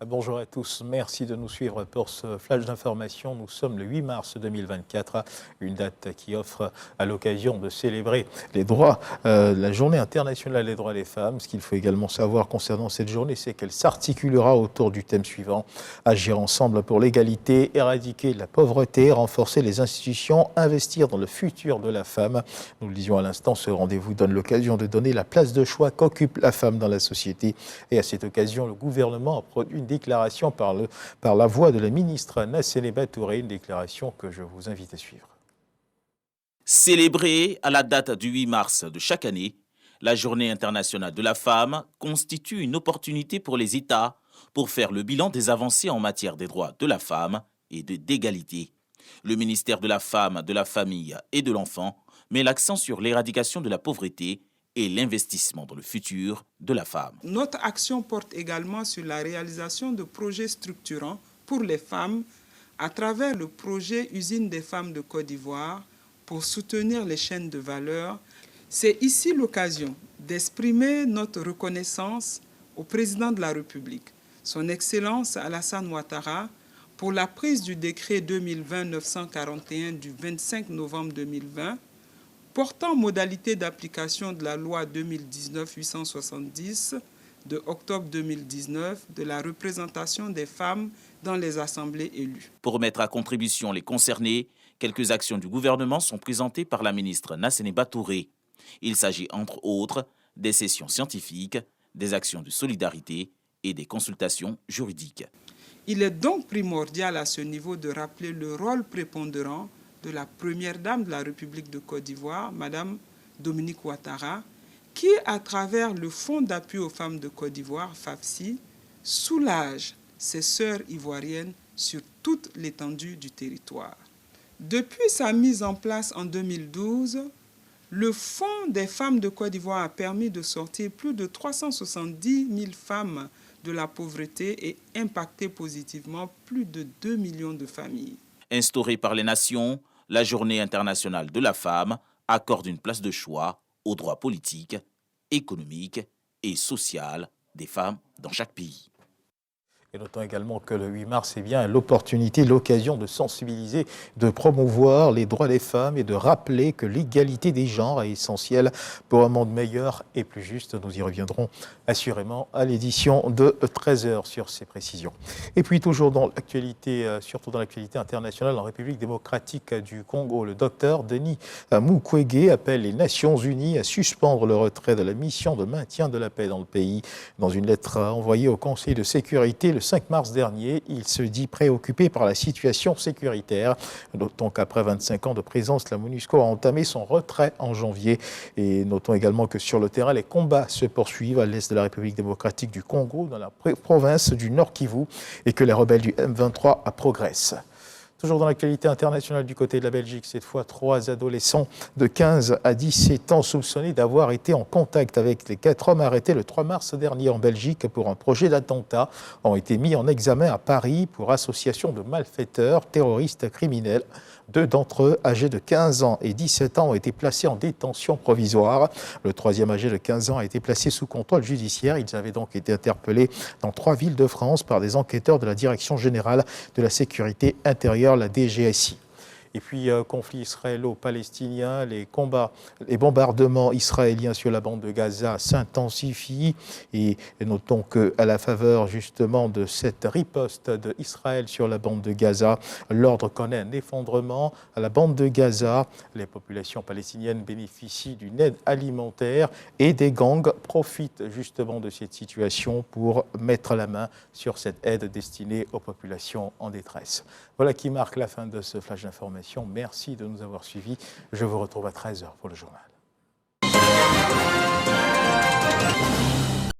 Bonjour à tous, merci de nous suivre pour ce flash d'information. Nous sommes le 8 mars 2024, une date qui offre à l'occasion de célébrer les droits, la journée internationale des droits des femmes. Ce qu'il faut également savoir concernant cette journée, c'est qu'elle s'articulera autour du thème suivant: agir ensemble pour l'égalité, éradiquer la pauvreté, renforcer les institutions, investir dans le futur de la femme. Nous le disions à l'instant, ce rendez-vous donne l'occasion de donner la place de choix qu'occupe la femme dans la société. Et à cette occasion, le gouvernement a produit une déclaration par la voix de la ministre Nassene Batouré, une déclaration que je vous invite à suivre. Célébrée à la date du 8 mars de chaque année, la Journée internationale de la femme constitue une opportunité pour les États pour faire le bilan des avancées en matière des droits de la femme et d'égalité. Le ministère de la Femme, de la Famille et de l'Enfant met l'accent sur l'éradication de la pauvreté et l'investissement dans le futur de la femme. Notre action porte également sur la réalisation de projets structurants pour les femmes à travers le projet Usine des femmes de Côte d'Ivoire pour soutenir les chaînes de valeur. C'est ici l'occasion d'exprimer notre reconnaissance au président de la République, son Excellence Alassane Ouattara, pour la prise du décret 2020-941 du 25 novembre 2020 portant modalité d'application de la loi 2019-870 de octobre 2019 de la représentation des femmes dans les assemblées élues. Pour mettre à contribution les concernés, quelques actions du gouvernement sont présentées par la ministre Nassene Batouré. Il s'agit entre autres des sessions scientifiques, des actions de solidarité et des consultations juridiques. Il est donc primordial à ce niveau de rappeler le rôle prépondérant de la première dame de la République de Côte d'Ivoire, Madame Dominique Ouattara, qui, à travers le Fonds d'appui aux femmes de Côte d'Ivoire, FAFSI, soulage ses sœurs ivoiriennes sur toute l'étendue du territoire. Depuis sa mise en place en 2012, le Fonds des femmes de Côte d'Ivoire a permis de sortir plus de 370 000 femmes de la pauvreté et impacter positivement plus de 2 millions de familles. Instaurée par les nations, la Journée internationale de la femme accorde une place de choix aux droits politiques, économiques et sociaux des femmes dans chaque pays. Et notons également que le 8 mars est bien l'opportunité, l'occasion de sensibiliser, de promouvoir les droits des femmes et de rappeler que l'égalité des genres est essentielle pour un monde meilleur et plus juste. Nous y reviendrons assurément à l'édition de 13h sur ces précisions. Et puis toujours dans l'actualité, surtout dans l'actualité internationale, en République démocratique du Congo, le docteur Denis Mukwege appelle les Nations Unies à suspendre le retrait de la mission de maintien de la paix dans le pays. Dans une lettre envoyée au Conseil de sécurité le 5 mars dernier, il se dit préoccupé par la situation sécuritaire. Notons qu'après 25 ans de présence, la MONUSCO a entamé son retrait en janvier. Et notons également que sur le terrain, les combats se poursuivent à l'est de la République démocratique du Congo, dans la province du Nord Kivu, et que les rebelles du M23 progressent. Toujours dans l'actualité internationale du côté de la Belgique, cette fois 3 adolescents de 15 à 17 ans soupçonnés d'avoir été en contact avec les 4 hommes arrêtés le 3 mars dernier en Belgique pour un projet d'attentat ont été mis en examen à Paris pour association de malfaiteurs terroristes criminels. 2 d'entre eux, âgés de 15 ans et 17 ans, ont été placés en détention provisoire. Le 3e âgé de 15 ans a été placé sous contrôle judiciaire. Ils avaient donc été interpellés dans 3 villes de France par des enquêteurs de la Direction générale de la sécurité intérieure, la DGSI. Et puis, conflit israélo-palestinien, les bombardements israéliens sur la bande de Gaza s'intensifient. Et notons qu'à la faveur justement de cette riposte d'Israël sur la bande de Gaza, l'ordre connaît un effondrement. À la bande de Gaza, les populations palestiniennes bénéficient d'une aide alimentaire et des gangs profitent justement de cette situation pour mettre la main sur cette aide destinée aux populations en détresse. Voilà qui marque la fin de ce flash d'information. Merci de nous avoir suivis. Je vous retrouve à 13h pour le journal.